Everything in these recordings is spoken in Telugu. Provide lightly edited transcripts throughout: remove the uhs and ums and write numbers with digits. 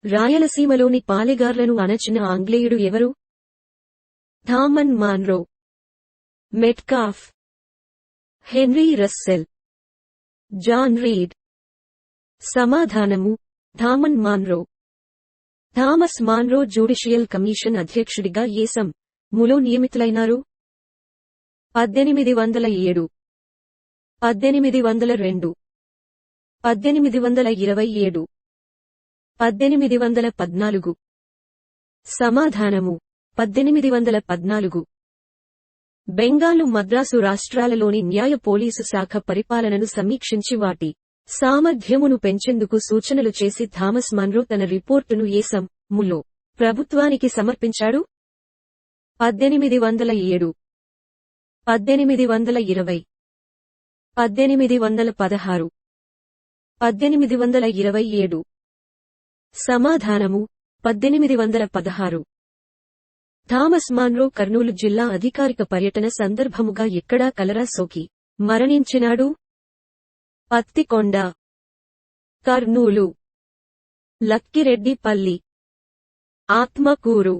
రాయలసీమలోని పాలెగార్లను అణచిన ఆంగ్లేయుడు ఎవరు? Thomas Munro, Metcalfe, Henry Russell, John Reid. సమాధానము Thomas Munro. Thomas Munro judicial commission అధ్యక్షుడిగా ఏ సం.ములో నియమితులైనారు? 1807, 1802, 1827, 1814. సమాధానము 1814. బెంగాలు, మద్రాసు రాష్ట్రాలలోని న్యాయ పోలీసు శాఖ పరిపాలనను సమీక్షించి వాటి సామర్థ్యమును పెంచేందుకు సూచనలు చేసి థామస్ మన్రో తన రిపోర్టును ఏ సం.ములో ప్రభుత్వానికి సమర్పించాడు? 1807, 1820, 1816, 1827. సమాధానము 1816. థామస్ మాన్రో కర్నూలు జిల్లా అధికారిక పర్యటన సందర్భముగా ఎక్కడా కలరా సోకి మరణించినాడు? పత్తికొండ, కర్నూలు, లక్కిరెడ్డిపల్లి, ఆత్మకూరు.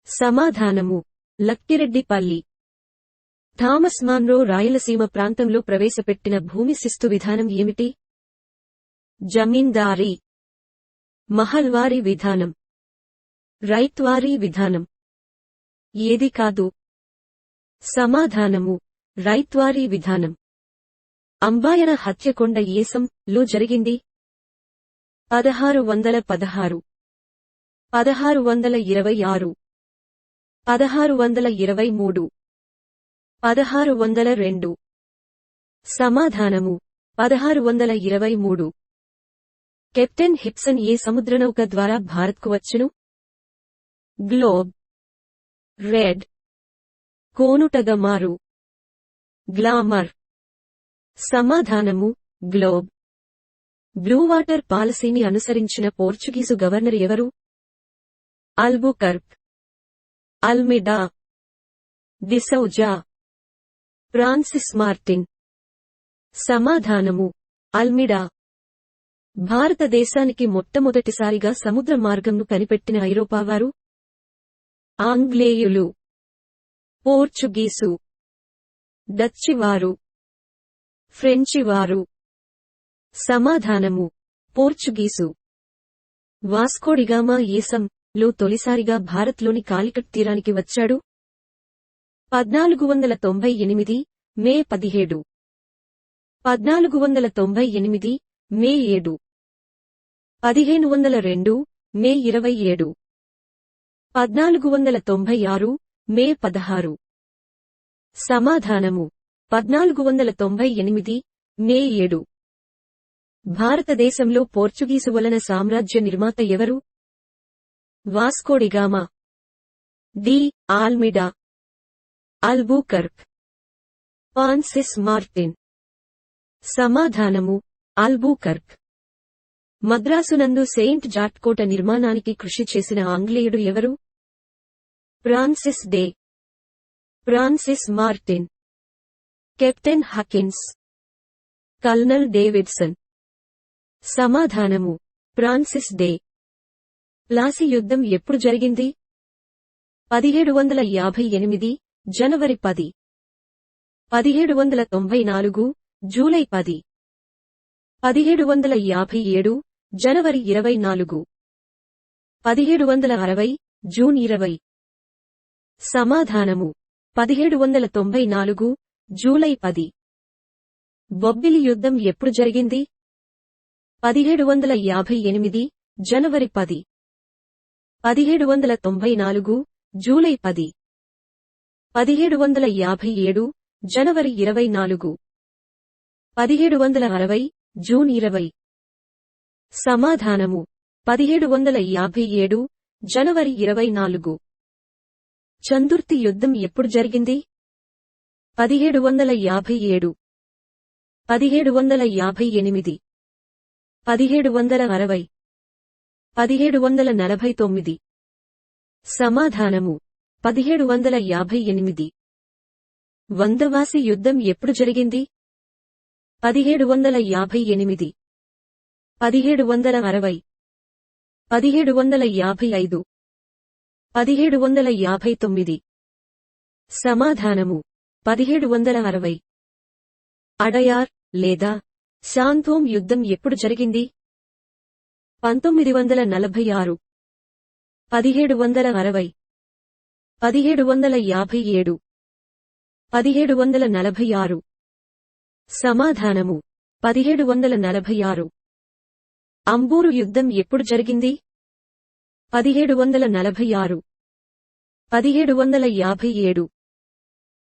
సమాధానము లక్కిరెడ్డిపల్లి. థామస్ మాన్రో రాయలసీమ ప్రాంతంలో ప్రవేశపెట్టిన భూమి శిస్తు విధానం ఏమిటి? జమీందారీ, మహల్వారీ విధానం, రైత్వారీ విధానం. ఏది కాదు? సమాధానము రైత్వారీ విధానం. అంబాయన హత్యకొండ ఏ సం.లో జరిగింది? 1616, 1626, 1623, 1602. సమాధానము 1623. కెప్టెన్ హిప్సన్ ఏ సముద్రనౌక ద్వారా భారత్కు వచ్చును? గ్లోబ్, రెడ్, కోనుటగమారు, గ్లామర్. సమాధానము గ్లోబ్. బ్లూవాటర్ పాలసీని అనుసరించిన పోర్చుగీసు గవర్నర్ ఎవరు? Albuquerque, Almeida, D'Souza, Francis Martin. సమాధానము అల్మిడా. భారతదేశానికి మొట్టమొదటిసారిగా సముద్ర మార్గంను కనిపెట్టిన ఐరోపావారు? ఆంగ్లేయులు, పోర్చుగీసు, డచ్చివారు, ఫ్రెంచివారు. సమాధానము పోర్చుగీసు. వాస్కోడిగామా ఏ సం.లో తొలిసారిగా భారత్లోని కాలికట్ తీరానికి వచ్చాడు? 1498, మే 17, 1498, మే 7, 1502, మే 27, 1496, మే 16. సమాధానము 1498, మే 7. భారతదేశంలో పోర్చుగీసు వలన సామ్రాజ్య నిర్మాత ఎవరు? Vasco da Gama, D Almeida, Albuquerque, Francis Martin. సమాధానము అల్బుకర్క్. మద్రాసునందు సెయింట్ జార్జ్ కోట నిర్మాణానికి కృషి చేసిన ఆంగ్లేయుడు ఎవరు? Francis day, Francis Martin, captain Hawkins, colonel Davidson. సమాధానము ఫ్రాన్సిస్ డే. ప్లాసీ యుద్ధం ఎప్పుడు జరిగింది? 1758, జనవరి 10, 1794, జూలై 10, 1757, జనవరి 24, 1760, జూన్ 20. సమాధానము 1794, జూలై 10. బొబ్బిలి యుద్ధం ఎప్పుడు జరిగింది? 1758, జనవరి 10, 1794, జూలై 10, 1757, జనవరి 24, 1760, జూన్ 20. సమాధానము 1757, జనవరి 24. చందుర్తి యుద్ధం ఎప్పుడు జరిగింది? 1757, 1758, 1760, 1749. సమాధానము 1758. వందవాసి యుద్ధం ఎప్పుడు జరిగింది? 1758, 1760, 1755 1759 సమాధానము 1760 అడయార్ లేదా శాంతోమ్ యుద్ధం ఎప్పుడు జరిగింది? 1946 1760 1757 1746 సమాధానము 1746 అంబూరు యుద్ధం ఎప్పుడు జరిగింది? 1746 1757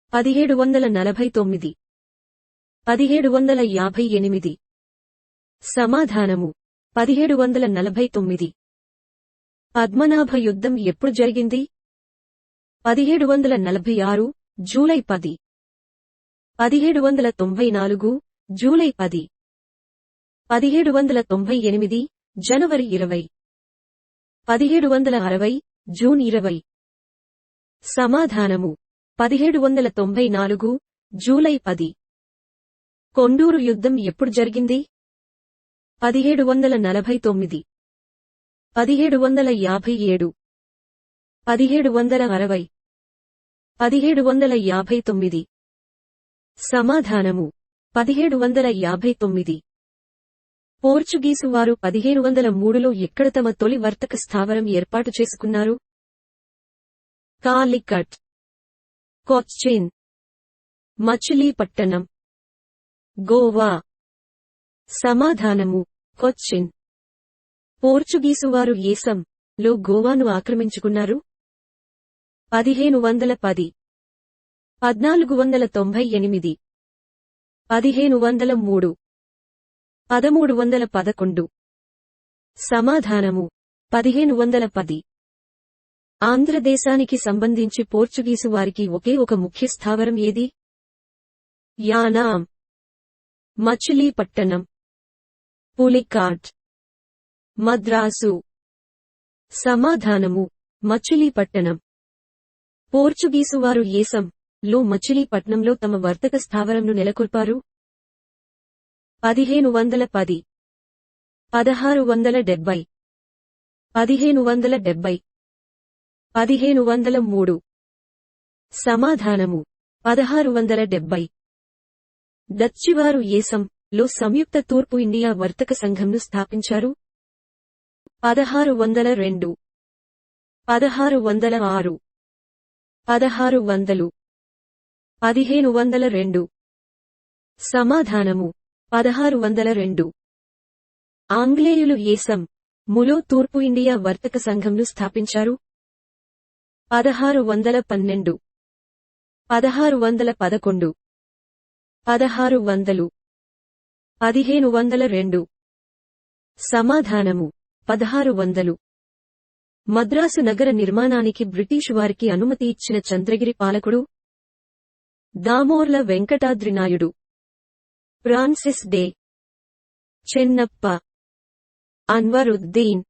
1749 1758 సమాధానము 1749 పద్మనాభ యుద్ధం ఎప్పుడు జరిగింది? 1746 జూలై 10 1794 జూలై 10 1798 జనవరి 20 1760 జూన్ 20 సమాధానము 1794 జూలై 10 కొండూరు యుద్ధం ఎప్పుడు జరిగింది? 1749 1757 1760 1759 సమాధానము 1759 పోర్చుగీసు వారు 1503లో ఎక్కడ తమ తొలి వర్తక స్థావరం ఏర్పాటు చేసుకున్నారు? కాలికట్, కొచ్చిన్, మచిలీపట్టణం, గోవా. సమాధానము కొచ్చిన్. పోర్చుగీసు వారు లో గోవాను ఆక్రమించుకున్నారు? 1510 1498 1503 1311 సమాధానము 1510 ఆంధ్రదేశానికి సంబంధించి పోర్చుగీసు వారికి ఒకే ఒక ముఖ్య స్థావరం ఏది? యానాం, మచిలీపట్టణం, పులికాట్, మద్రాసు. సమాధానము మచిలీపట్టణం. పోర్చుగీసు వారు లో మచిలీపట్నంలో తమ వర్తక స్థావరంను నెలకొల్పారు? 1510 1670 1570 1503 సమాధానము 1670 డచ్చివారు లో సంయుక్త తూర్పు ఇండియా వర్తక సంఘంను స్థాపించారు? 1602 1606 1600 1502 సమాధానము 1602 ఆంగ్లేయులు ములో తూర్పు ఇండియా వర్తక సంఘంను స్థాపించారు? 1612 1611 1600 1502 సమాధానము 1600 మద్రాసు నగర నిర్మాణానికి బ్రిటిషు వారికి అనుమతి ఇచ్చిన చంద్రగిరి పాలకుడు? దామోర్ల వెంకటాద్రినాయుడు, ఫ్రాన్సిస్ డే, చెన్నప్ప, అన్వరుద్దీన్.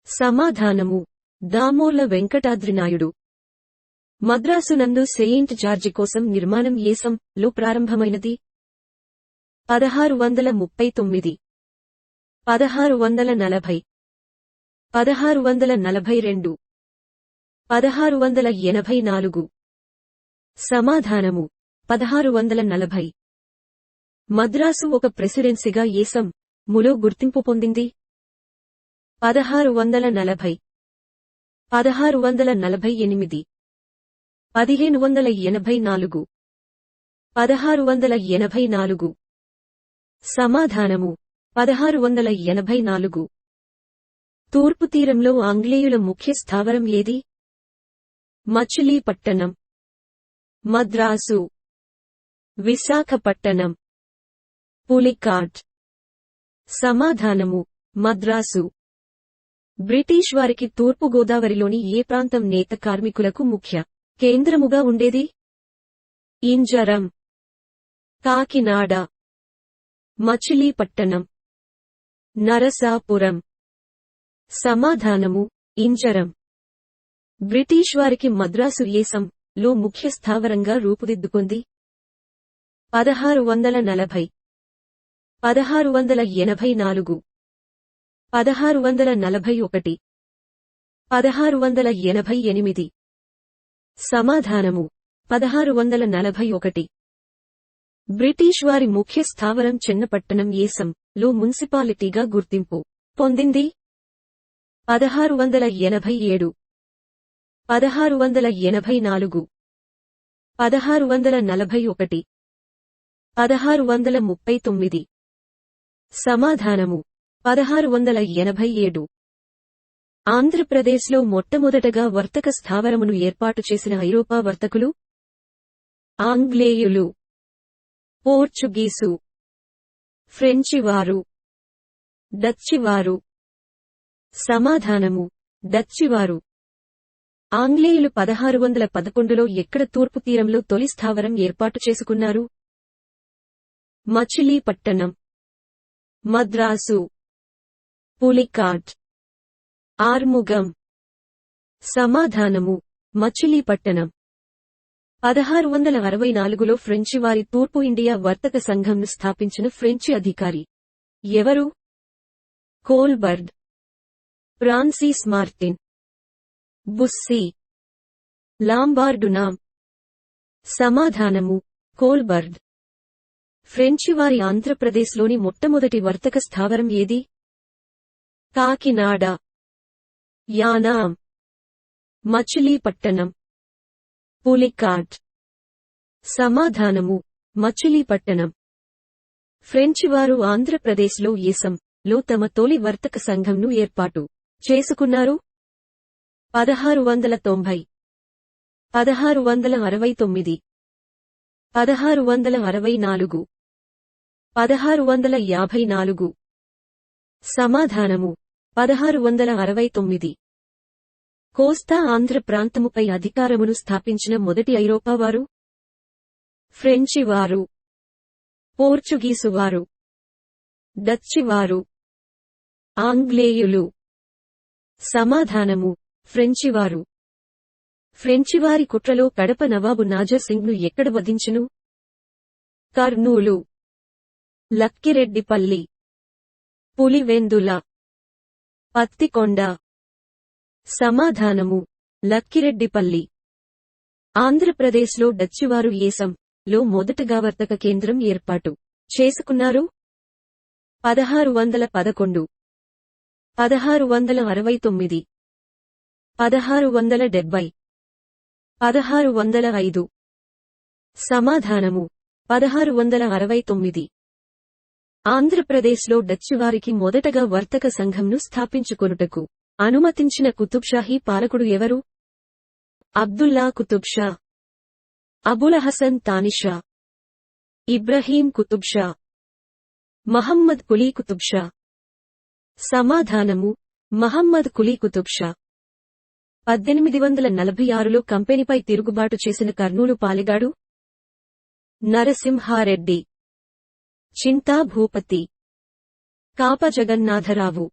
సమాధానము దామోర్ల వెంకటాద్రినాయుడు. మద్రాసు నందు సెయింట్ జార్జి కోసం నిర్మాణం లో ప్రారంభమైనది? 1639 1640 1642 1684 సమాధానము 1640 మద్రాసు ఒక ప్రెసిడెన్సీగా ములో గుర్తింపు పొందింది? 1640 1648 1584 1684 సమాధానము 1684 తూర్పు తీరంలో ఆంగ్లేయుల ముఖ్య స్థావరం ఏది? మచిలీపట్టణం, మద్రాసు, విశాఖపట్టణం, పులికాట్. సమాధానము మద్రాసు. బ్రిటిష్ వారికి తూర్పు గోదావరిలోని ఏ ప్రాంతం నేత కార్మికులకు ముఖ్య కేంద్రముగా ఉండేది? ఇంజరం, కాకినాడ, మచిలీపట్టణం, నరసాపురం. సమాధానము ఇంజరం. బ్రిటిష్ వారికి మద్రాసు లో ముఖ్య స్థావరంగా రూపుదిద్దుకుంది? 1640 1684 1641 1688 సమాధానము 1641 బ్రిటిష్ వారి ముఖ్య స్థావరం చెన్నపట్టణం ఏసం లో మున్సిపాలిటీగా గుర్తింపు పొందింది 1687 1684 1641 1639 సమాధానము 1687 ఆంధ్రప్రదేశ్లో మొట్టమొదటగా వర్తక స్థావరమును ఏర్పాటు చేసిన ఐరోపా వర్తకులు ఆంగ్లేయులు, పోర్చుగీసు, ఫ్రెంచివారు, డచ్చివారు. సమాధానము డచ్చివారు. ఆంగ్లేయులు 1611లో ఎక్కడ తూర్పు తీరంలో తొలి స్థావరం ఏర్పాటు చేసుకున్నారు? మచిలీపట్టణం, మద్రాసు, పులికాట్, ఆర్ముగం. సమాధానము మచిలీపట్టణం. 1664లో ఫ్రెంచివారి తూర్పు ఇండియా వర్తక సంఘంను స్థాపించిన ఫ్రెంచి అధికారి ఎవరు? కోల్బర్గ్, ఫ్రాన్సిస్ మార్టిన్, బుస్సీ, లాంబార్డునామ్. సమాధానము కోల్బర్గ్. ఫ్రెంచివారి ఆంధ్రప్రదేశ్లోని మొట్టమొదటి వర్తక స్థావరం ఏది? కాకినాడ, యానాం, మచిలీపట్టణం, పులికాట్. సమాధానము మచిలీపట్టణం. ఫ్రెంచివారు ఆంధ్రప్రదేశ్లో ఏసం లో తమ తొలి వర్తక సంఘంను ఏర్పాటు చేసుకున్నారు. 1690, 1669, 1664, 1654. సమాధానము 1669. కోస్తా ఆంధ్ర ప్రాంతముపై అధికారమును స్థాపించిన మొదటి ఐరోపావారు? ఫ్రెంచివారు, పోర్చుగీసువారు, డచ్చివారు, ఆంగ్లేయులు. సమాధానము ఫ్రెంచివారు. ఫ్రెంచివారి కుట్రలో కడప నవాబు నాజర్ సింగ్ను ఎక్కడ వధించును? కర్నూలు, లక్కిరెడ్డిపల్లి, పులివెందుల, పత్తికొండ. సమాధానము లక్కిరెడ్డిపల్లి. ఆంధ్రప్రదేశ్లో డచ్చివారు ఏసం లో మొదటగా వర్తక కేంద్రం ఏర్పాటు చేసుకున్నారు. 1611, 1669, 1670, 1605. సమాధానము 1669. ఆంధ్రప్రదేశ్లో డచ్చివారికి మొదటగా వర్తక సంఘంను స్థాపించుకొనుటకు అనుమతించిన కుతుబ్షాహీ పాలకుడు ఎవరు? అబ్దుల్లా కుతుబ్షా, అబుల్-హసన్ తానిషా, ఇబ్రహీం కుతుబ్షా, మహమ్మద్ కులీ కుతుబ్షా. సమాధానము మహమ్మద్ కులీ కుతుబ్షా. 1846లో కంపెనీపై తిరుగుబాటు చేసిన కర్నూలు పాలెగాడు? నరసింహారెడ్డి, చింతా భూపతి, కాప జగన్నాథరావు,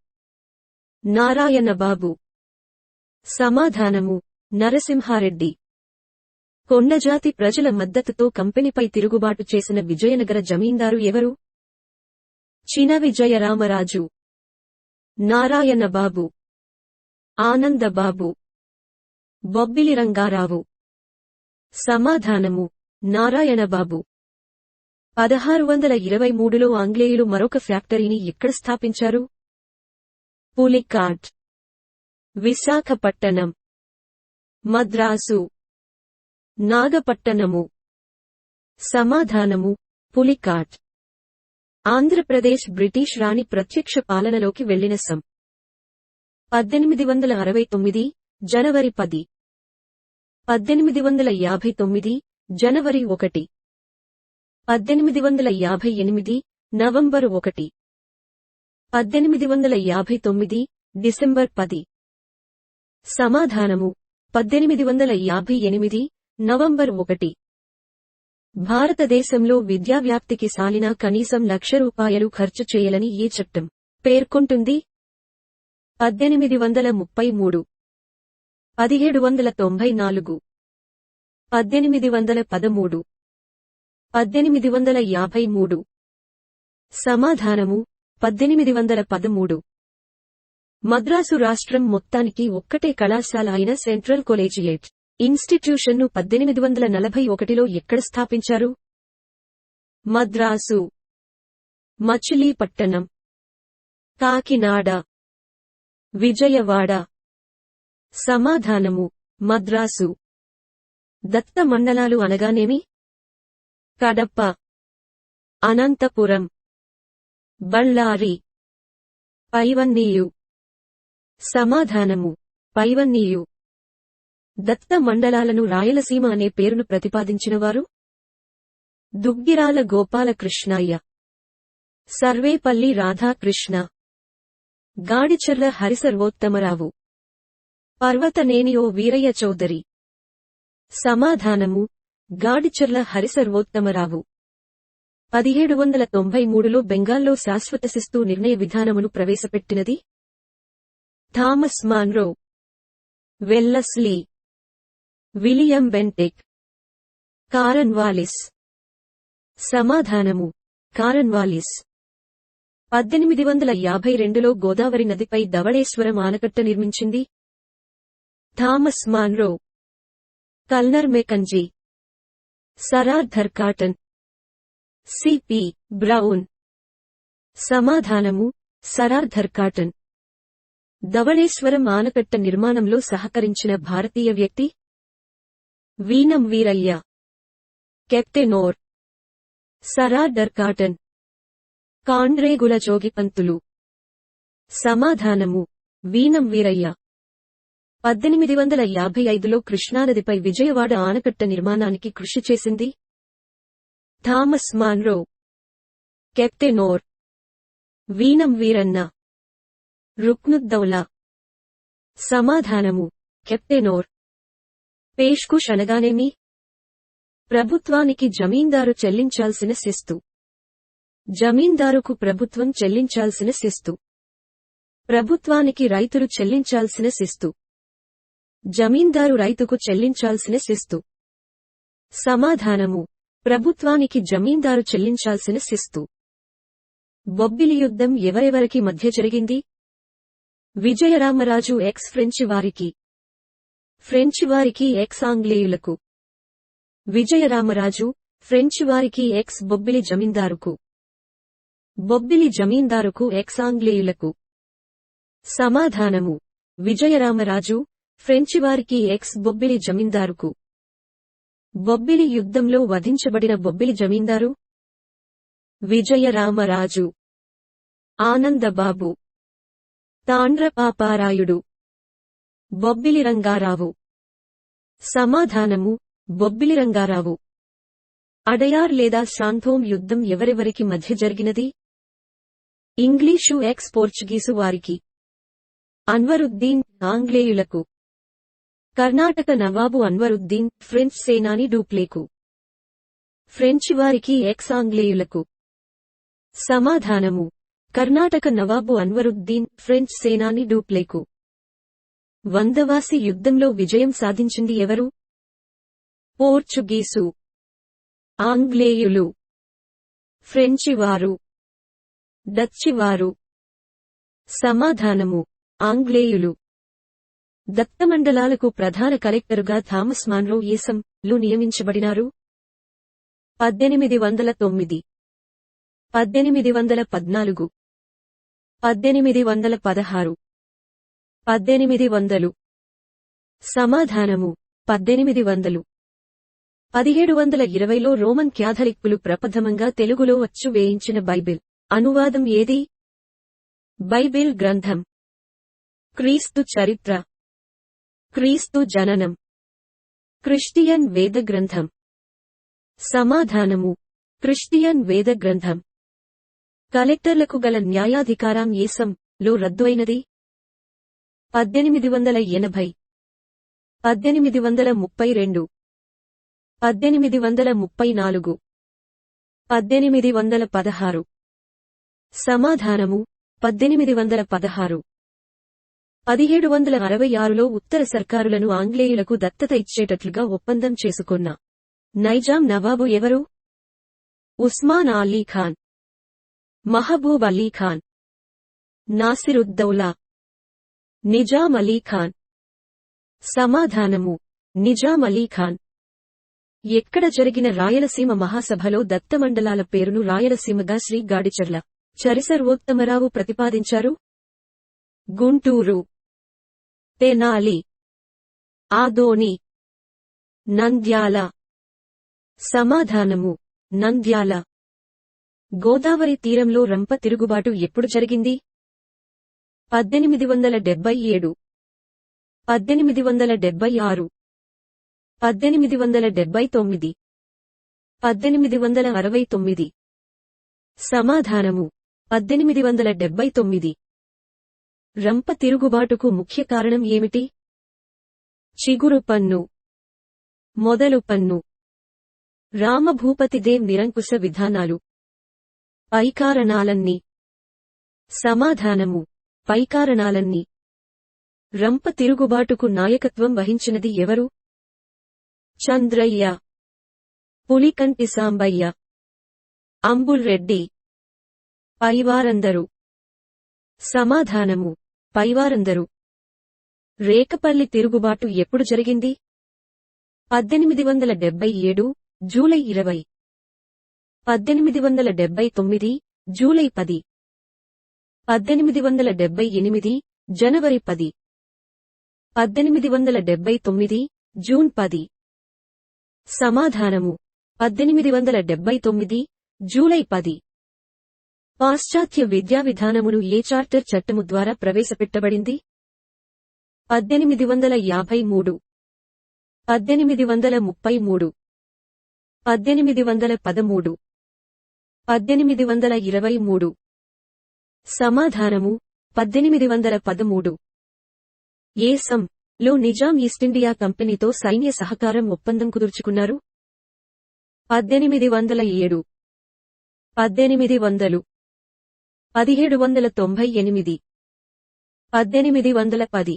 నారాయణబాబు. సమాధానము నరసింహారెడ్డి. కొండజాతి ప్రజల మద్దతుతో కంపెనీపై తిరుగుబాటు చేసిన విజయనగర జమీందారు ఎవరు? చిన విజయరామరాజు, నారాయణబాబు, ఆనందబాబు, బొబ్బిలి రంగారావు. సమాధానము నారాయణబాబు. 1623లో ఆంగ్లేయులు మరొక ఫ్యాక్టరీని ఎక్కడ స్థాపించారు? పులికాట్, విశాఖపట్టణం, మద్రాసు, నాగపట్టణము. సమాధానము పులికాట్. ఆంధ్రప్రదేశ్ బ్రిటిష్ రాణి ప్రత్యక్ష పాలనలోకి వెళ్లిన సం. 1869 జనవరి 10, 1859 జనవరి 1, 1858 నవంబర్ 1, 1859 డిసెంబర్ 10. సమాధానము 1858 నవంబర్ 1. భారతదేశంలో విద్యావ్యాప్తికి సాలినా కనీసం ₹1,00,000 ఖర్చు చేయాలని ఏ చట్టం పేర్కొంటుంది? 1833, 1794, 1813, 1853. సమాధానము 1813. మద్రాసు రాష్ట్రం మొత్తానికి ఒక్కటే కళాశాల అయిన సెంట్రల్ కొలేజియేట్ ఇన్స్టిట్యూషన్ను 1841లో ఎక్కడ స్థాపించారు? మద్రాసు, మచిలీపట్నం, కాకినాడ, విజయవాడ. సమాధానము మద్రాసు. దత్త మండలాలు అనగానేమి? కడప, అనంతపురం, బళ్ళారి, పైవన్నీయు. సమాధానము పైవన్నీయు. దత్త మండలాలను రాయలసీమ అనే పేరును ప్రతిపాదించినవారు? దుగ్గిరాల గోపాలకృష్ణయ్య, సర్వేపల్లి రాధాకృష్ణ, గాడిచెర్ల హరిసర్వోత్తమరావు, పర్వతనేని ఓ వీరయ్య చౌదరి. సమాధానము గాడిచెర్ల హరిసర్వోత్తమరావు. 1793లో బెంగాల్లో శాశ్వత శిస్తు నిర్ణయ విధానమును ప్రవేశపెట్టినది? Thomas Munro, Wellesley, William Bentinck, Cornwallis. సమాధానము కారన్వాలిస్. 1852లో గోదావరి నదిపై ధవళేశ్వరం ఆనకట్ట నిర్మించింది? Thomas Munro, colonel Mackenzie, sir Arthur Cotton, CP Brown. సమాధానము సర్ ఆర్థర్ కాటన్. ధవళేశ్వరం ఆనకట్ట నిర్మాణంలో సహకరించిన భారతీయ వ్యక్తి? Veenam Veerayya, captain Orr, sir Arthur Cotton, Kandregula Jogipantulu. సమాధానము వీనం వీరయ్య. 1855లో కృష్ణానదిపై విజయవాడ ఆనకట్ట నిర్మాణానికి కృషి చేసింది? Thomas Munro, captain Orr, Veenam Veeranna, Ruknuddaula. సమాధానము కెప్టెనోర్. పేష్కుష్ అనగానేమి? ప్రభుత్వానికి జమీందారు చెల్లించాల్సిన శిస్తు. జమీందారుకు ప్రభుత్వం చెల్లించాల్సిన శిస్తు. ప్రభుత్వానికి రైతులు చెల్లించాల్సిన శిస్తు. జమీందారు రైతుకు చెల్లించాల్సిన శిస్తు. సమాధానము ప్రభుత్వానికి జమీందారు చెల్లించాల్సిన శిస్తు. బొబ్బిలి యుద్ధం ఎవరెవరికి మధ్య జరిగింది? విజయరామరాజు ఎక్స్ ఫ్రెంచి వారికి, ఫ్రెంచి వారికి ఎక్స్ ఆంగ్లేయులకు. విజయరామరాజు ఫ్రెంచి వారికి ఎక్స్ బొబ్బిలి జమీందారుకు, బొబ్బిలి జమీందారుకు ఎక్స్ ఆంగ్లేయులకు. సమాధానము విజయరామరాజు ఫ్రెంచి వారికి ఎక్స్ బొబ్బిలి జమీందారుకు. బొబ్బిలి యుద్ధంలో వధించబడిన బొబ్బిలి జమీందారు? విజయరామరాజు. ఆనందబాబు, తాండ్రపాపారాయుడు, బొబ్బిలి రంగారావు. సమాధానము బొబ్బిలి రంగారావు. అడయార్ లేదా శాంతోం యుద్ధం ఎవరెవరికి మధ్య జరిగినది? ఇంగ్లీషు ఎక్స్ పోర్చుగీసు వారికి, అన్వరుద్దీన్ ఆంగ్లేయులకు. కర్ణాటక నవాబు అన్వరుద్దీన్ ఫ్రెంచ్ సేనాని డూప్లేకు. ఫ్రెంచి వారికి ఎక్స్ ఆంగ్లేయులకు. సమాధానము కర్ణాటక నవాబు అన్వరుద్దీన్ ఫ్రెంచ్ సేనాని డూప్లేకు. వందవాసి యుద్ధంలో విజయం సాధించింది ఎవరు? పోర్చుగీసు, ఆంగ్లేయులు, ఫ్రెంచివారు, డచ్చివారు. సమాధానము ఆంగ్లేయులు. దత్తమండలాలకు ప్రధాన కలెక్టరుగా థామస్ మాన్రో లు నియమించబడినారు? 1809, 1814, 1816, 1800. సమాధానము 1800. 1720లో రోమన్ క్యాథలిక్కులు ప్రప్రథమంగా తెలుగులో అచ్చు వేయించిన బైబిల్ అనువాదం ఏది? బైబిల్ గ్రంథం. క్రీస్తు చరిత్ర, క్రీస్తు జననం, క్రిస్టియన్ వేద గ్రంథం. సమాధానము క్రిస్టియన్ వేద గ్రంథం. కలెక్టర్లకు గల న్యాయాధికారం లో రద్దు అయినది? 1880, 1832, 1834, 1816. సమాధానము 1816. 1766లో ఉత్తర సర్కారులను ఆంగ్లేయులకు దత్తత ఇచ్చేటట్లుగా ఒప్పందం చేసుకున్న నైజాం నవాబు ఎవరు? ఉస్మాన్ అలీ ఖాన్, మహబూబ్ అలీ ఖాన్, నాసిరుద్దౌలా. నిజాం అలీ ఖాన్. సమాధానము నిజాం అలీ ఖాన్. ఎక్కడ జరిగిన రాయలసీమ మహాసభలో దత్తమండలాల పేరును రాయలసీమగా శ్రీ గాడిచర్ల చరిసర్వోత్తమరావు ప్రతిపాదించారు? గుంటూరు, తెనాలి, ఆదోని, నంద్యాల. సమాధానము నంద్యాల. గోదావరి తీరంలో రంప తిరుగుబాటు ఎప్పుడు జరిగింది? 1877, 1876, 1879, 1869. సమాధానము 1879. రంప తిరుగుబాటుకు ముఖ్య కారణం ఏమిటి? చిగురు పన్ను, మొదలు పన్ను, రామభూపతిదేవ్ నిరంకుశ విధానాలు. పైకారణాలన్నీ. సమాధానము పైకారణాలన్నీ. రంప తిరుగుబాటుకు నాయకత్వం వహించినది ఎవరు? చంద్రయ్య, పులికంటి సాంబయ్య, అంబుల్రెడ్డి. పైవారందరూ. సమాధానము పైవారందరూ. రేకపల్లి తిరుగుబాటు ఎప్పుడు జరిగింది? 1877, జూలై 20. 1879, జూలై 10. 1878, జనవరి 10. 1879, జూన్ 10. సమాధానము 1879, జూలై 10. పాశ్చాత్య విద్యా విధానమును ఏ చార్టర్ చట్టము ద్వారా ప్రవేశపెట్టబడింది? 1853, 1833, 1813, 1823. సమాధానము 1813. ఏసం లో నిజాం ఈస్టిండియా కంపెనీతో సైన్య సహకారం ఒప్పందం కుదుర్చుకున్నారు? 1807, 1800, 1798, 1810.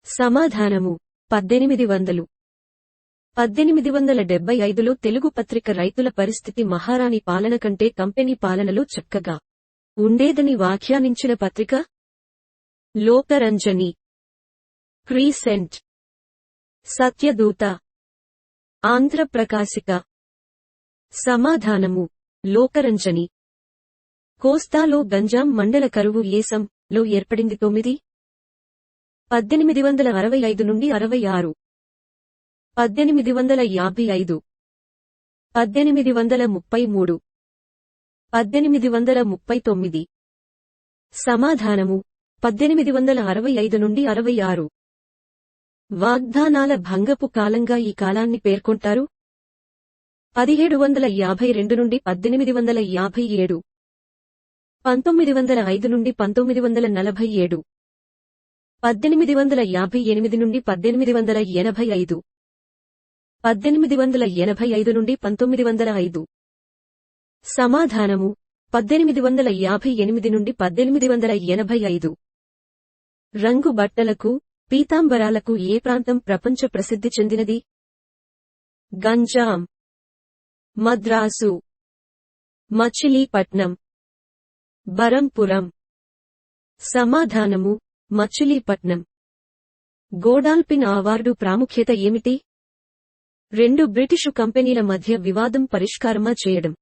సమాధానము 1800. 1875లో తెలుగు పత్రిక రైతుల పరిస్థితి మహారాణి పాలన కంటే కంపెనీ పాలనలో చక్కగా ఉండేదని వ్యాఖ్యానించిన పత్రిక? లోకరంజని, క్రీసెంట్, సత్యదూత, ఆంధ్రప్రకాశిక. సమాధానము లోకరంజని. కోస్తాలో గంజాం మండల కరువు ఏసం లో ఏర్పడింది 9. 1865 నుండి 66, 1855, 1833, 1839. సమాధానము 1865 నుండి 66. వాగ్దానాల భంగపు కాలంగా ఈ కాలాన్ని పేర్కొంటారు? 1752 నుండి 1857, 1905 నుండి 1947, 1858 నుండి 1885, 1885 నుండి 1905. సమాధానము 1858 నుండి 1885. రంగు బట్టలకు, పీతాంబరాలకు ఏ ప్రాంతం ప్రపంచ ప్రసిద్ధి చెందినది? గంజాం, మద్రాసు, మచిలీపట్నం, బరంపురం. సమాధానము మచిలీపట్నం. గోడాల్పిన్ అవార్డు ప్రాముఖ్యత ఏమిటి? 2 బ్రిటిషు కంపెనీల మధ్య వివాదం పరిష్కారమా చేయడం.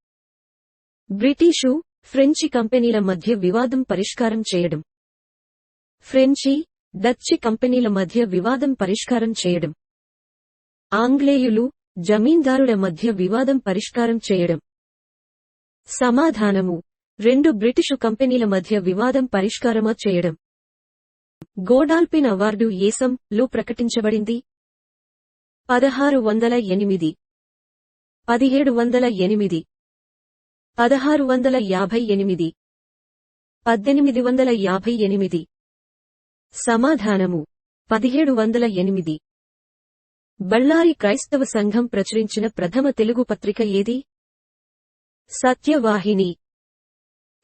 బ్రిటిషు, ఫ్రెంచి కంపెనీల మధ్య వివాదం పరిష్కారం చేయడం. ఫ్రెంచి, డచ్చి కంపెనీల మధ్య వివాదం పరిష్కారం చేయడం. ఆంగ్లేయులు, జమీందారుల మధ్య వివాదం పరిష్కారం చేయడం. సమాధానము 2 బ్రిటిషు కంపెనీల మధ్య వివాదం పరిష్కారమా చేయడం. గోడాల్పిన్ అవార్డు ఏసం లో ప్రకటించబడింది? 1608, 1708, 1658, 1858. సమాధానము 1708. బళ్ళారి క్రైస్తవ సంఘం ప్రచురించిన ప్రథమ తెలుగు పత్రిక ఏది? సత్యవాహిని,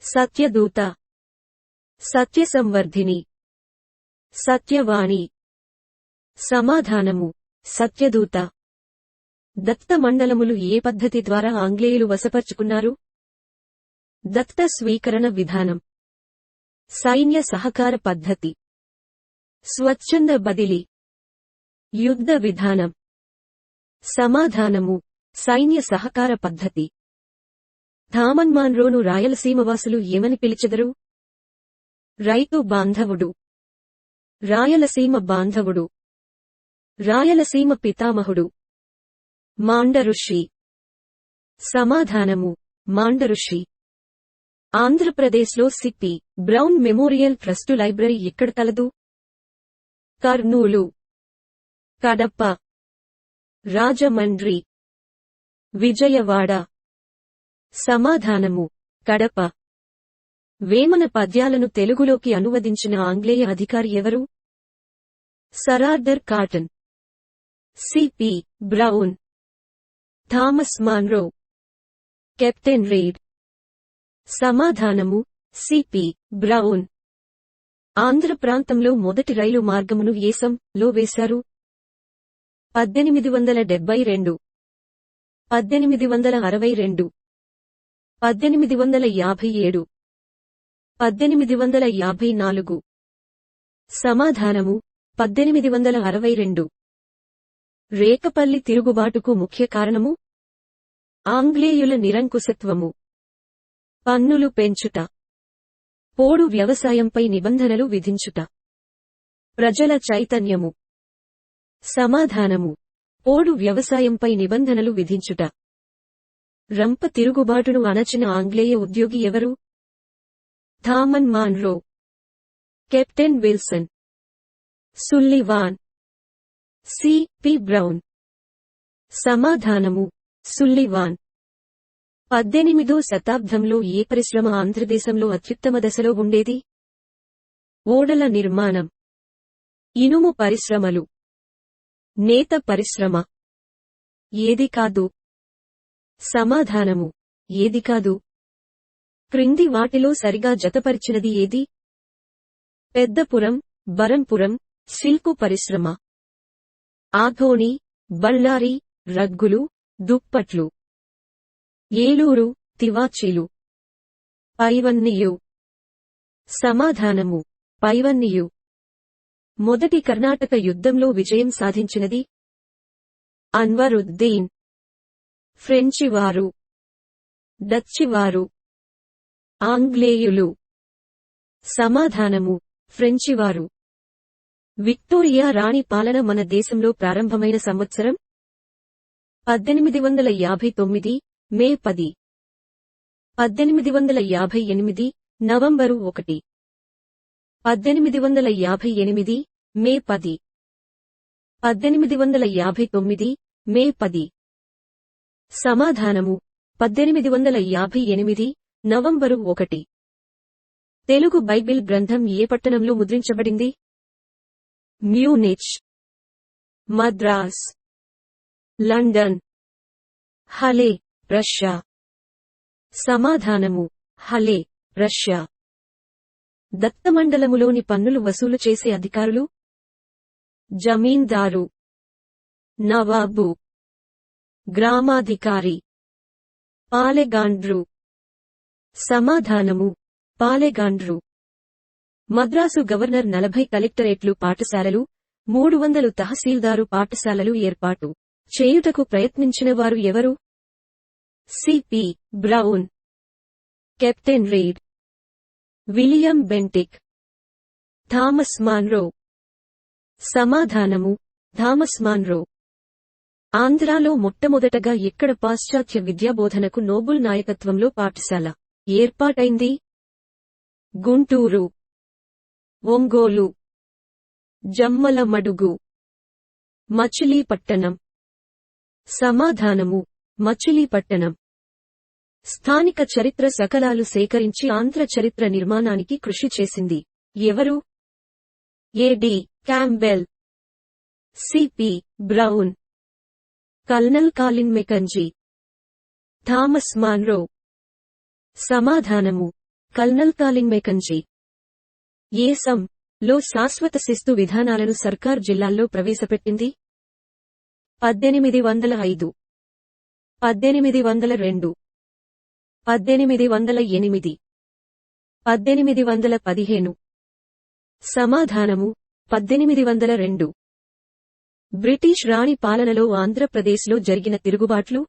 సత్యదూత, సత్యసంవర్ధిని, సత్యవాణి. సమాధానము సత్యదూత. దత్త మండలములు ఏ పద్ధతి ద్వారా ఆంగ్లేయులు వశపర్చుకున్నారు? దత్త స్వీకరణ విధానం, సైన్య సహకార పద్ధతి. స్వచ్ఛంద బదిలీ. యుద్ధ విధానం. సమాధానము సైన్య సహకార పద్ధతి. థామన్ మాన్రోను రాయలసీమవాసులు ఏమని పిలిచెదరు? రైతు బాంధవుడు, రాయలసీమ బాంధవుడు, రాయలసీమ పితామహుడు, మాండఋషి. సమాధానము మాండఋషి. ఆంధ్రప్రదేశ్లో CP brown memorial trust library ఎక్కడ కలదు? కర్నూలు, కడప, రాజమండ్రి, విజయవాడ. సమాధానము కడప. వేమన పద్యాలను తెలుగులోకి అనువదించిన ఆంగ్లేయ అధికారి ఎవరు? Sir Arthur Cotton. CP brown, Thomas Munro, captain read. సమాధానము సిపి బ్రౌన్. ఆంధ్ర ప్రాంతంలో మొదటి రైలు మార్గమును ఏ లో వేశారు? 1872, 1862, 1857, 1854. సమాధానము 1862. రేకపల్లి తిరుగుబాటుకు ముఖ్య కారణము? ఆంగ్లేయుల నిరంకుశత్వము, పన్నులు పెంచుట, పోడు వ్యవసాయంపై నిబంధనలు విధించుట, ప్రజల చైతన్యము. సమాధానము పోడు వ్యవసాయంపై నిబంధనలు విధించుట. రంప తిరుగుబాటును అణచిన ఆంగ్లేయ ఉద్యోగి ఎవరు? Thomas Munro, captain Wilson, సుల్లివాన్, సి.పి. Brown. సమాధానము సుల్లివాన్. 18వ శతాబ్దంలో ఏ పరిశ్రమ ఆంధ్రదేశంలో అత్యుత్తమ దశలో ఉండేది? ఓడల నిర్మాణం, ఇనుము పరిశ్రమలు, నేత పరిశ్రమ. ఏది కాదు? సమాధానము ఏది కాదు. క్రింది వాటిలో సరిగా జతపరిచినది ఏది? పెద్దపురం, బరంపురం, సిల్కు పరిశ్రమ. ఆఘోని, బళ్ళారి, రగ్గులు, దుప్పట్లు. ఏలూరు, తివాచీలు. పైవన్నీయు. సమాధానము పైవన్నీయు. మొదటి కర్ణాటక యుద్ధంలో విజయం సాధించినది? అన్వరుద్దీన్. ఫ్రెంచివారు, డచ్చివారు, ఆంగ్లేయులు. సమాధానము ఫ్రెంచివారు. విక్టోరియా రాణి పాలన మన దేశంలో ప్రారంభమైన సంవత్సరం? 1859 మే 10. 1858 నవంబరు 1. 1858 మే 10. 1859 మే 10. సమాధానము 1858 నవంబరు 1. తెలుగు బైబిల్ గ్రంథం ఏ పట్టణంలో ముద్రించబడింది? మ్యూనిచ్, మద్రాస్, లండన్, హలే, రష్యా. సమాధానము హలే, రష్యా. దత్తమండలములోని పన్నులు వసూలు చేసే అధికారులు? జమీందారు, నవాబు, గ్రామాధికారి, పాలెగాండ్రు. సమాధానము పాలెగాండ్రు. మద్రాసు గవర్నర్ 40 కలెక్టరేట్లు పాఠశాలలు, 300 తహసీల్దారు పాఠశాలలు ఏర్పాటు చేయుటకు ప్రయత్నించిన వారు ఎవరు? CP. Brown, captain Reid, William Bentinck, Thomas Munro. సమాధానము థామస్ మాన్రో. ఆంధ్రాలో మొట్టమొదటగా ఎక్కడ పాశ్చాత్య విద్యాబోధనకు నోబుల్ నాయకత్వంలో పాఠశాల ఏర్పాటైంది? గుంటూరు, ఒంగోలు, జమ్మలమడుగు, మచిలీపట్టణం. సమాధానము మచిలీపట్టణం. స్థానిక చరిత్ర శకలాలు సేకరించి ఆంధ్ర చరిత్ర నిర్మాణానికి కృషి చేసింది ఎవరు? ఏ.డి. Campbell, సి.పి. Brown, colonel కాలిన్ Mackenzie, Thomas Munro. సమాధానము కల్నల్ కాలిన్ మెకంజీ. ఏ లో శాశ్వత శిస్తు విధానాలను సర్కార్ జిల్లాల్లో ప్రవేశపెట్టింది? 1805, 1802, 1808, 1815. సమాధానము 1802 బ్రిటిష్ రాణి పాలనలో ఆంధ్రప్రదేశ్లో జరిగిన తిరుగుబాట్లు.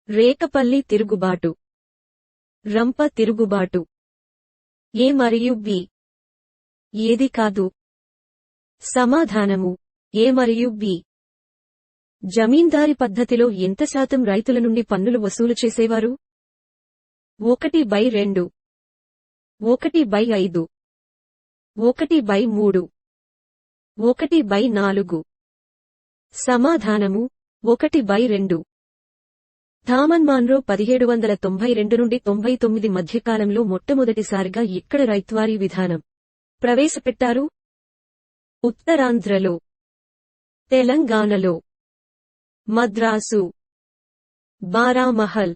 రేకపల్లి తిరుగుబాటు, రంప తిరుగుబాటు. ఏ మరియు బి. ఏది కాదు? సమాధానము ఏ మరియు బి. జమీందారీ పద్ధతిలో ఎంత శాతం రైతుల నుండి పన్నులు వసూలు చేసేవారు? 1/2, 1/5, 1/3, 1/4. సమాధానము 1/2. థామన్ మాన్రో 1792 నుండి 99 మధ్యకాలంలో మొట్టమొదటిసారిగా ఎక్కడ రైత్వారీ విధానం ప్రవేశపెట్టారు? ఉత్తరాంధ్రలో, తెలంగాణలో, మద్రాసు, బారామహల్.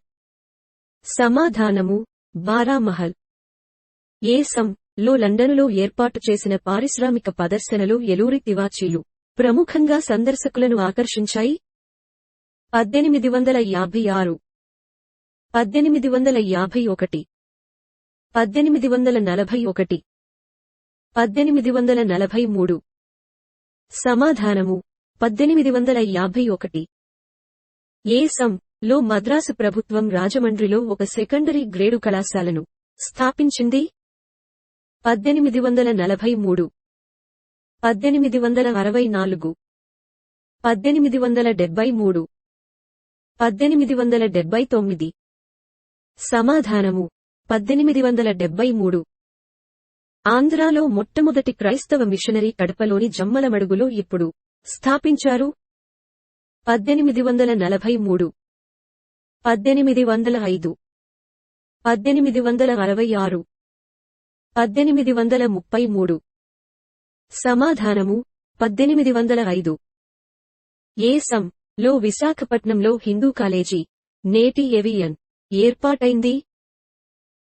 సమాధానము బారామహల్. ఏసం లో లండనులో ఏర్పాటు చేసిన పారిశ్రామిక ప్రదర్శనలో ఏలూరి తివాచీలు ప్రముఖంగా సందర్శకులను ఆకర్షించాయి. 1856, 1851, 1841, 1843. సమాధానము 1851. ఏసం లో మద్రాసు ప్రభుత్వం రాజమండ్రిలో ఒక సెకండరీ గ్రేడు కళాశాలను స్థాపించింది. 1843, 1864, 1873, 1879. సమాధానము 1873. ఆంధ్రాలో మొట్టమొదటి క్రైస్తవ మిషనరీ కడపలోని జమ్మలమడుగులో ఎప్పుడు స్థాపించారు? 1843, 1805, 1866, 1833. సమాధానము 1805. ఏసం లో విశాఖపట్నంలో హిందూ కాలేజీ, నేటి ఏవియన్, ఏర్పాటైంది.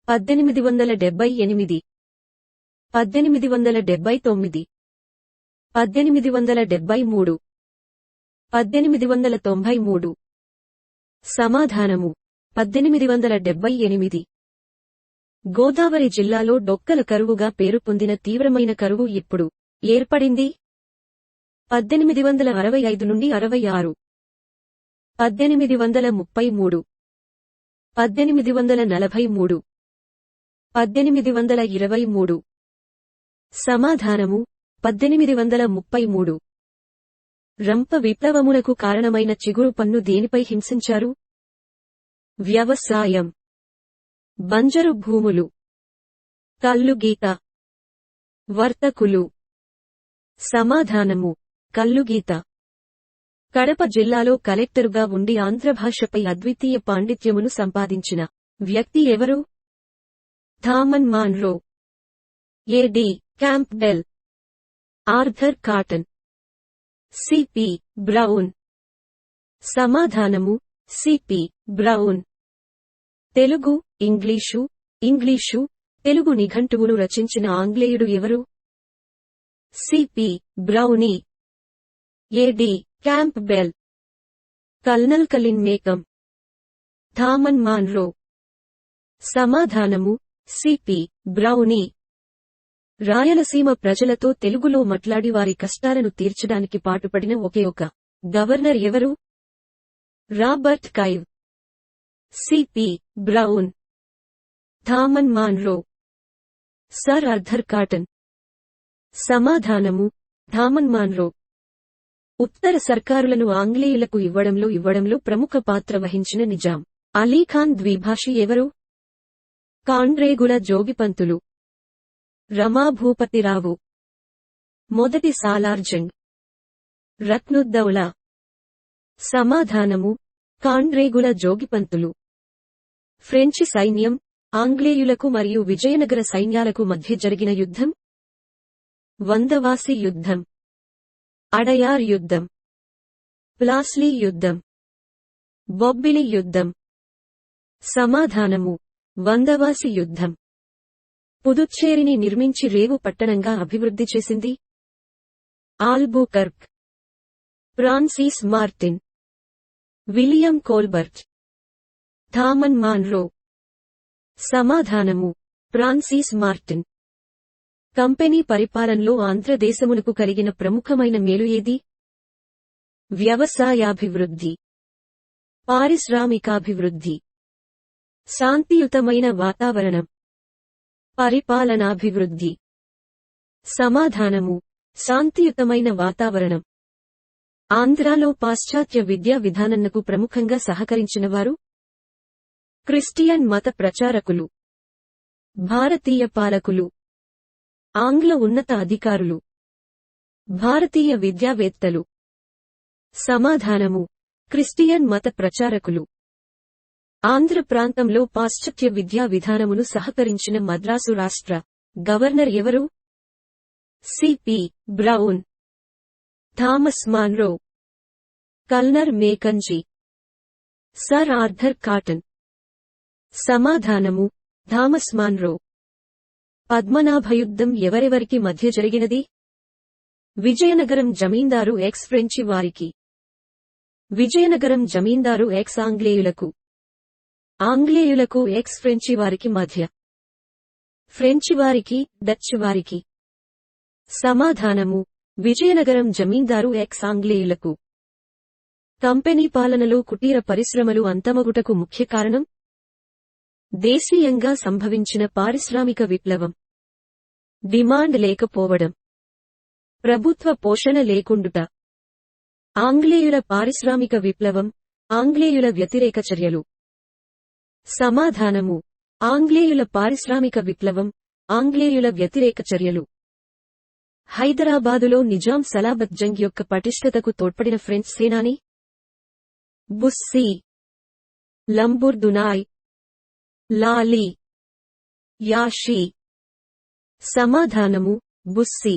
1878, 1879, 1873, 1893. సమాధానము 1878. గోదావరి జిల్లాలో డొక్కల కరువుగా పేరు పొందిన తీవ్రమైన కరువు ఎప్పుడు ఏర్పడింది? 1865 నుండి 66, 1833, 1843, 1823. సమాధానము 1833. రంప విప్లవమునకు కారణమైన చిగురు పన్ను దేనిపై హింసించారు? వ్యవసాయం, బంజరు భూములు, కల్లుగీత, వర్తకులు. సమాధానము కల్లుగీత. కడప జిల్లాలో కలెక్టరుగా ఉండి ఆంధ్రభాషపై అద్వితీయ పాండిత్యమును సంపాదించిన వ్యక్తి ఎవరు? Thomas Munro, AD. Campbell, Arthur Cotton, CP. Brown. సమాధానము CP. Brown. Telugu, English, English, Telugu నిఘంటువును రచించిన ఆంగ్లేయుడు ఎవరు? CP. Brown. AD. Campbell, colonel Colin మేకం, థామన్ మాన్రో. సమాధానము సి.పి. బ్రౌనీ. రాయలసీమ ప్రజలతో తెలుగులో మాట్లాడి వారి కష్టాలను తీర్చడానికి పాటుపడిన ఒకే ఒక గవర్నర్ ఎవరు? Robert Clive. CP. Brown, Thomas Munro, sir Arthur Cotton. సమాధానము థామన్ మాన్రో. ఉత్తర సర్కారులను ఆంగ్లేయులకు ఇవ్వడంలో ప్రముఖ పాత్ర వహించిన నిజాం అలీఖాన్ ద్విభాషి ఎవరు? కాండ్రేగుల జోగిపంతులు, రమాభూపతిరావు, మొదటి సాలార్జంగ్, రత్నుద్దౌలా. సమాధానము కాండ్రేగుల జోగిపంతులు. ఫ్రెంచి సైన్యం, ఆంగ్లేయులకు మరియు విజయనగర సైన్యాలకు మధ్య జరిగిన యుద్ధం? వందవాసి యుద్ధం, అడయార్ యుద్ధం, ప్లాస్లీ యుద్ధం, బొబ్బిలి యుద్ధం. సమాధానము వందవాసి యుద్ధం. పుదుచ్చేరిని నిర్మించి రేవు పట్టణంగా అభివృద్ధి చేసింది? Albuquerque, Francis Martin, William Colbert, Thomas Munro. సమాధానము ఫ్రాన్సిస్ మార్టిన్. కంపెనీ పరిపాలనలో ఆంధ్రదేశమునకు కలిగిన ప్రముఖమైన మేలు ఏది? వ్యవసాయాభివృద్ధి, పారిశ్రామికాభివృద్ధి, శాంతియుతమైన వాతావరణం, పరిపాలనాభివృద్ధి. సమాధానము: శాంతియుతమైన వాతావరణం. ఆంధ్రాలో పాశ్చాత్య విద్యా విధానమునకు ప్రముఖంగా సహకరించినవారు క్రిస్టియన్ మత ప్రచారకులు, భారతీయ పాలకులు, ఆంగ్ల ఉన్నత అధికారులు, భారతీయ విద్యావేత్తలు. సమాధానము: క్రిస్టియన్ మత ప్రచారకులు. ఆంధ్ర ప్రాంతంలో పాశ్చాత్య విద్యా విధానమును సహకరించిన మద్రాసు రాష్ట్ర గవర్నర్ ఎవరు? CP brown, Thomas Munro, కల్నర్ మేకంజీ, sir Arthur Cotton. సమాధానము: థామస్ మాన్రో. పద్మనాభయుద్ధం ఎవరెవరికి మధ్య జరిగినది? విజయనగరం జమీందారు ఎక్స్ ఫ్రెంచి వారికి, విజయనగరం జమీందారు ఎక్స్ ఆంగ్లేయులకు, ఆంగ్లేయులకు ఎక్స్ ఫ్రెంచి వారికి మధ్య, ఫ్రెంచి వారికి, డచ్ వారికి. సమాధానము: విజయనగరం జమీందారు ఎక్స్ ఆంగ్లేయులకు. కంపెనీ పాలనలో కుటీర పరిశ్రమలు అంతమగుటకు ముఖ్య కారణం దేశీయంగా సంభవించిన పారిశ్రామిక విప్లవం. డిమాండ్ లేకపోవడం, ప్రభుత్వ పోషణ లేకుండుట. ఆంగ్లేయుల పారిశ్రామిక విప్లవం, ఆంగ్లేయుల వ్యతిరేక చర్యలు. సమాధానము: ఆంగ్లేయుల పారిశ్రామిక విప్లవం, ఆంగ్లేయుల వ్యతిరేక చర్యలు. హైదరాబాదులో నిజాం సలాబత్ జంగ్ యొక్క పటిష్టతకు తోడ్పడిన ఫ్రెంచ్ సేనాని బుస్సీ, లంబుర్దునాయ్, లాలీ, యాషీ. సమాధానము: బుస్సీ.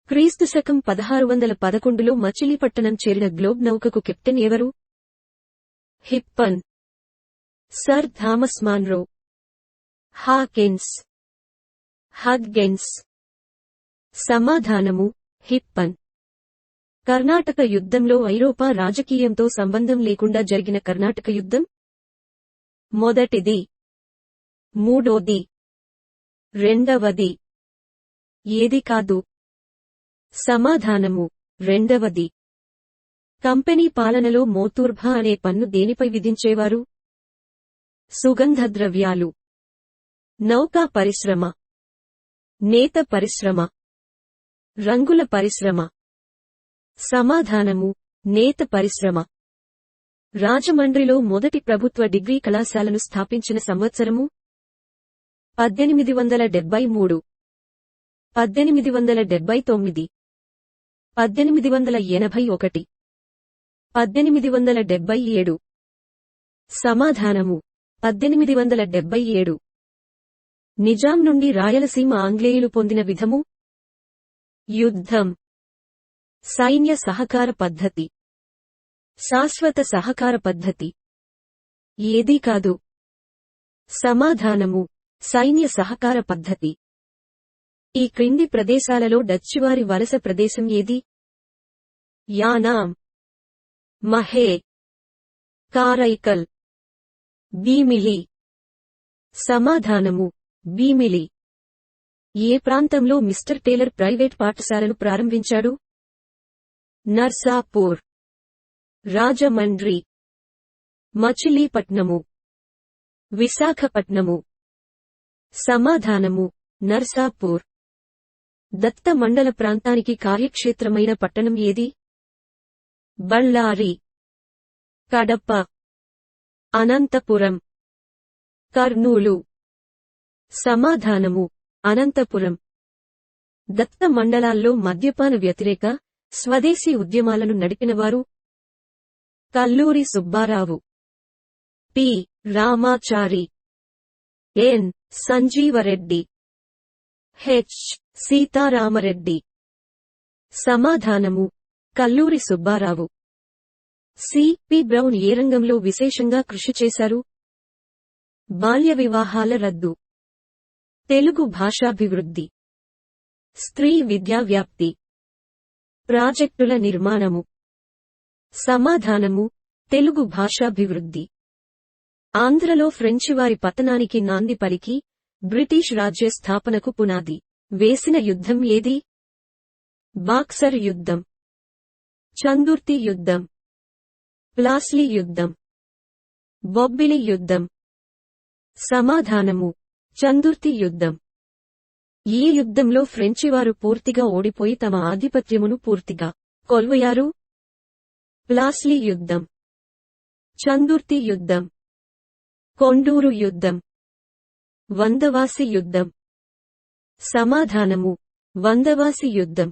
క్రీస్తు శకం 1611లో మచిలీపట్టణం చేరిన గ్లోబ్ నౌకకు కెప్టెన్ ఎవరు? Hippon, sir Thomas Munro, Hawkins, Higgins. సమాధానము: హిప్పన్. కర్ణాటక యుద్ధంలో ఐరోపా రాజకీయంతో సంబంధం లేకుండా జరిగిన కర్ణాటక యుద్ధం మొదటిది, మూడోది, రెండవది. ఏది కాదు? సమాధానము: రెండవది. కంపెనీ పాలనలో మోతూర్భా అనే పన్ను దేనిపై విధించేవారు? సుగంధద్రవ్యాలు, నౌకా పరిశ్రమ, నేత పరిశ్రమ, రంగుల పరిశ్రమ. సమాధానము: నేత పరిశ్రమ. రాజమండ్రిలో మొదటి ప్రభుత్వ డిగ్రీ కళాశాలను స్థాపించిన సంవత్సరము 1873, 1879, 1881, 1877. సమాధానము: 1877. నిజాం నుండి రాయలసీమ ఆంగ్లేయులు పొందిన విధము యుద్ధం, సైన్య సహకార పద్ధతి, శాశ్వత సహకార పద్ధతి. ఏదీ కాదు? సమాధానము: సైన్య సహకార పద్ధతి. ఈ క్రింది ప్రదేశాలలో డచ్వారి వలస ప్రదేశం ఏది? యానాం, మహే, కారైకల్, భీమిలి. సమాధానము: భీమిలి. ఏ ప్రాంతంలో మిస్టర్ టేలర్ ప్రైవేట్ పాఠశాలను ప్రారంభించాడు? నర్సాపూర్, రాజమండ్రి, మచిలీపట్నము, విశాఖపట్నము. సమాధానము: నర్సాపూర్. దత్త మండల ప్రాంతానికి కార్యక్షేత్రమైన పట్టణం ఏది? బళ్ళారి, కడప, అనంతపురం, కర్నూలు. సమాధానము: అనంతపురం. దత్త మండలాల్లో మద్యపాన వ్యతిరేక, స్వదేశీ ఉద్యమాలను నడిపినవారు Kalluri Subbarao, P. Ramachari, N. Sanjeeva Reddy, H. Seetharama Reddy. సమాధానము: Kalluri Subbarao. C. P. Brown ఏ రంగంలో విశేషంగా కృషి చేశారు? బాల్య వివాహాల రద్దు, తెలుగు భాషాభివృద్ధి, స్త్రీ విద్యా వ్యాప్తి, ప్రాజెక్టుల నిర్మాణము. సమాధానము: తెలుగు భాషాభివృద్ధి. ఆంధ్రలో ఫ్రెంచి వారి పతనానికి నాంది పలికి బ్రిటిష్ రాజ్య స్థాపనకు పునాది వేసిన యుద్ధం ఏది? బాక్సర్ యుద్ధం, చందుర్తి యుద్ధం, ప్లాస్లీ యుద్ధం, బొబ్బిలి యుద్ధం. సమాధానము చందుర్తి యుద్ధం. ఈ యుద్ధంలో ఫ్రెంచివారు పూర్తిగా ఓడిపోయి తమ ఆధిపత్యమును పూర్తిగా కోల్పోయారు. ప్లాస్లీ యుద్ధం, చందుర్తి యుద్ధం, కొండూరు యుద్ధం, వందవాసి యుద్ధం. సమాధానము వందవాసి యుద్ధం.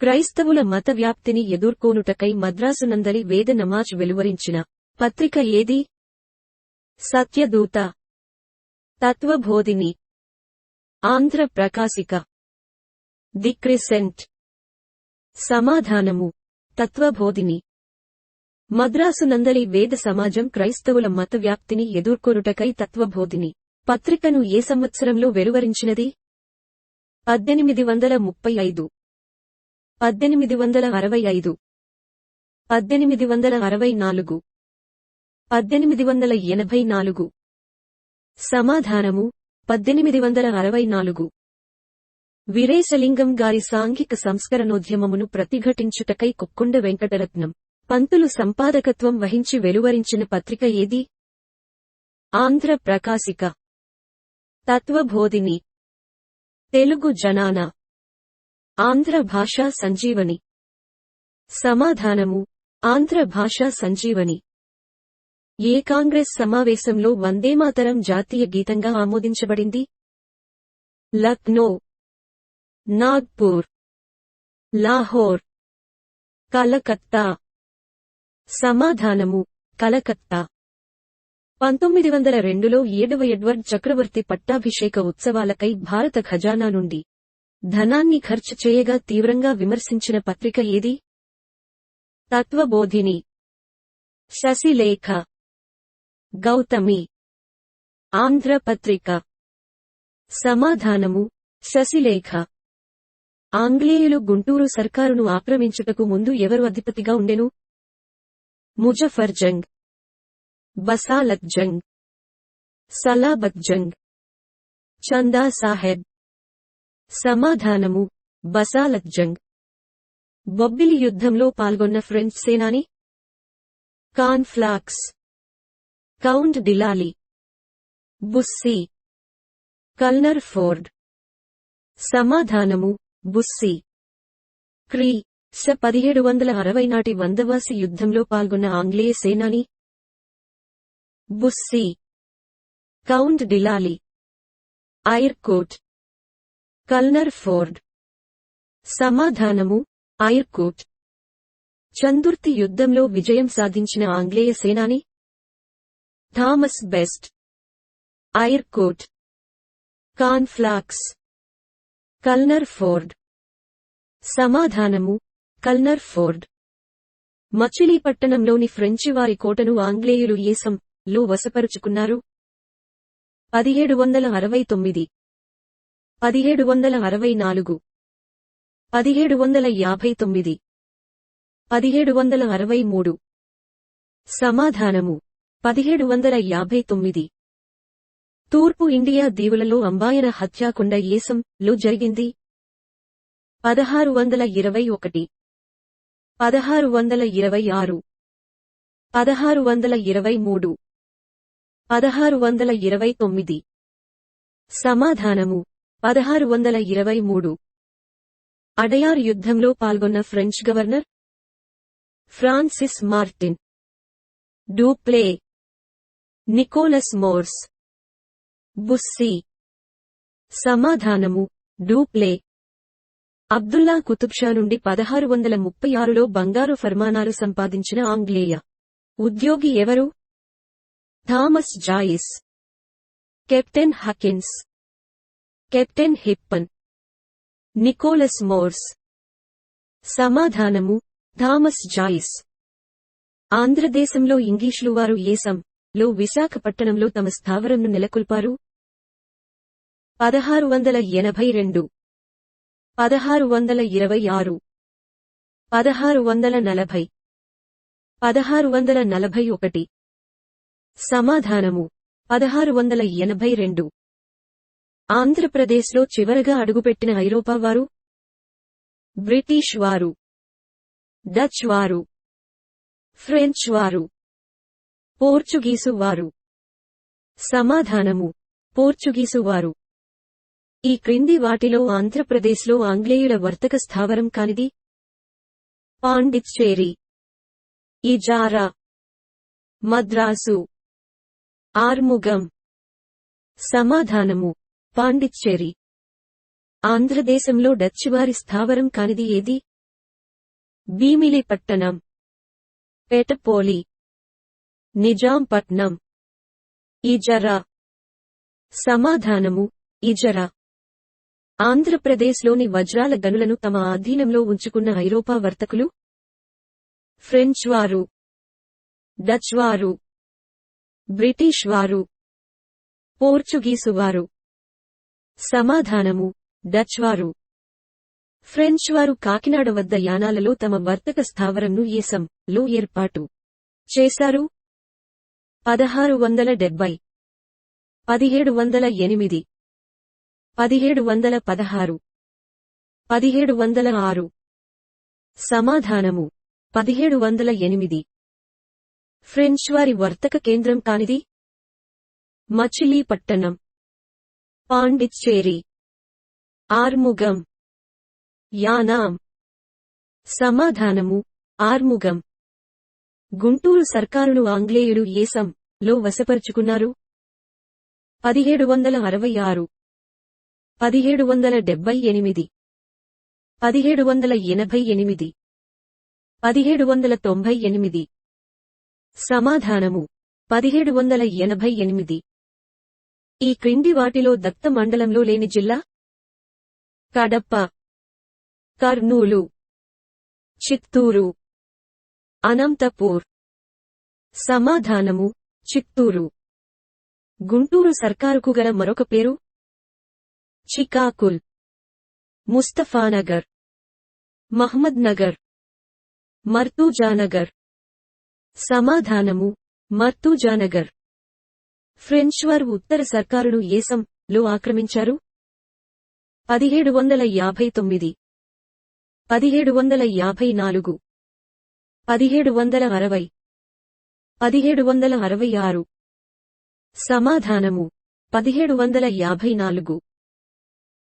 క్రైస్తవుల మత వ్యాప్తిని ఎదుర్కోనుటకై మద్రాసునందలి వేద నమాజ్ వెలువరించిన పత్రిక ఏది? Satyadoota, Tattvabodhini, Andhra ప్రకాశిక, the crescent. సమాధానము తత్వబోధిని. మద్రాసునందలి వేద సమాజం క్రైస్తవుల మత వ్యాప్తిని ఎదుర్కొనుటకై తత్వబోధిని పత్రికను ఏ సంవత్సరంలో వెలువరించినది? 1835, 1865, 1864, 1884. సమాధానము 1864. వీరేశలింగం గారి సాంఘిక సంస్కరణోద్యమమును ప్రతిఘటించుటకై కొక్కొండ వెంకటరత్నం పంతులు సంపాదకత్వం వహించి వెలువరించిన పత్రిక ఏది? ఆంధ్ర ప్రకాశిక, తత్వబోధిని, తెలుగు జనాన, ఆంధ్ర భాషా సంజీవని. సమాధానము ఆంధ్ర భాషా సంజీవని. ఏ కాంగ్రెస్ సమావేశంలో వందేమాతరం జాతీయ గీతంగా ఆమోదించబడింది? లక్నో, నాగ్పూర్, లాహోర్, కలకత్తా. సమాధానము కలకత్తా. 1902లో 7వ ఎడ్వర్డ్ చక్రవర్తి పట్టాభిషేక ఉత్సవాలకై భారత ఖజానా నుండి ధనాన్ని ఖర్చు చేయగా తీవ్రంగా విమర్శించిన పత్రిక ఏది? తత్వబోధిని, శశిలేఖ, గౌతమి, ఆంధ్రపత్రిక. సమాధానము శశిలేఖ. ఆంగ్లేయులు గుంటూరు సర్కారును ఆక్రమించుటకు ముందు ఎవరు అధిపతిగా ఉండెను? ముజఫర్ జంగ్, బసాలత్ జంగ్, సలాబత్ జంగ్, చందా సాహెబ్. సమాధానము బసాలత్ జంగ్. బొబ్బిలి యుద్ధంలో పాల్గొన్న ఫ్రెంచ్ సేనాని? Cornflakes, count డిలాలి, Bussy, కల్నర్ Ford. సమాధానము బుస్సీ. క్రీ. శ 1760 నాటి వందవాసి యుద్ధంలో పాల్గొన్న ఆంగ్లేయ సేనాని? Bussy, count డిలాలి, ఐర్కోట్, కల్నర్ Ford. సమాధానము ఐర్కోట్. చందుర్తి యుద్ధంలో విజయం సాధించిన ఆంగ్లేయ సేనాని? Thomas best, ఐర్కోట్, cornflakes, కల్నర్ Ford. సమాధానము కల్నర్ ఫోర్డ్. మచిలీపట్టణంలోని ఫ్రెంచివారి కోటను ఆంగ్లేయులు ఏ లో వశపరుచుకున్నారు? 1769, 1764, 1759, 1763. సమాధానము 1759. తూర్పు ఇండియా దీవులలో అంబాయన హత్యాకొండ ఏ లో జరిగింది? 1621, 1626, 1623, 1629. సమాధానము 1623. అడయార్ యుద్ధంలో పాల్గొన్న French governor? Francis Martin, Dupleix, Nicolas Morse, Bussy. సమాధానము డూప్లే. అబ్దుల్లా కుతుబ్షా నుండి 1636లో బంగారు ఫర్మానాలు సంపాదించిన ఆంగ్లేయ ఉద్యోగి ఎవరు? Thomas Joyce, captain Hawkins, captain Hippon, Nicholas Morse. సమాధానము థామస్ జాయిస్. ఆంధ్రదేశంలో ఇంగ్లీషులు వారు ఏ లో విశాఖపట్టణంలో తమ స్థావరంను నెలకొల్పారు? 1682, 1626, 1640, 1641. సమాధానము 1682. ఆంధ్రప్రదేశ్లో చివరగా అడుగుపెట్టిన ఐరోపా వారు? బ్రిటిష్ వారు, డచ్ వారు, ఫ్రెంచ్ వారు, పోర్చుగీసు వారు. సమాధానము: పోర్చుగీసు వారు. ఈ క్రింది వాటిలో ఆంధ్రప్రదేశ్లో ఆంగ్లేయుల వర్తక స్థావరం కానిది? పాండిచ్చేరి, ఇజారా, మద్రాసు, ఆర్ముగం. సమాధానము: పాండిచ్చేరి. ఆంధ్రదేశంలో డచ్వారి స్థావరం కానిది ఏది? భీమిలిపట్టణం, పెటపోలి, నిజాంపట్నం, ఇజరా. సమాధానము: ఇజరా. ఆంధ్రప్రదేశ్లోని వజ్రాల గనులను తమ ఆధీనంలో ఉంచుకున్న ఐరోపా వర్తకులు? ఫ్రెంచ్ వారు, డచ్ వారు, బ్రిటిష్ వారు, పోర్చుగీసు వారు. సమాధానము: డచ్ వారు. ఫ్రెంచ్ వారు కాకినాడ వద్ద యానాలలో తమ వర్తక స్థావరంను లో ఏర్పాటు చేశారు. 1670, 1708, 1716, 1706. సమాధానము: 1708. ఫ్రెంచ్ వారి వర్తక కేంద్రం కానిది? మచిలీపట్టణం, పాండిచ్చేరి, ఆర్ముగం, యానాం. సమాధానము: ఆర్ముగం. గుంటూరు సర్కారును ఆంగ్లేయులు ఏ లో వశపరుచుకున్నారు? 1766, 1778, 1788, 1798. సమాధానము: 1788. ఈ క్రింది వాటిలో దత్త మండలంలో లేని జిల్లా? కడప, కర్నూలు, చిత్తూరు, అనంతపూర్. సమాధానము: చిత్తూరు. గుంటూరు సర్కారుకు గల మరొక పేరు? చికాకుల్, ముస్తఫానగర్, మహ్మద్ నగర్, మర్తూజానగర్. సమాధానము: మర్తూజానగర్. ఫ్రెంచ్ వారు ఉత్తర సర్కారును ఏ లో ఆక్రమించారు? 1759, 1754, 1760, 1766. సమాధానము: 1754.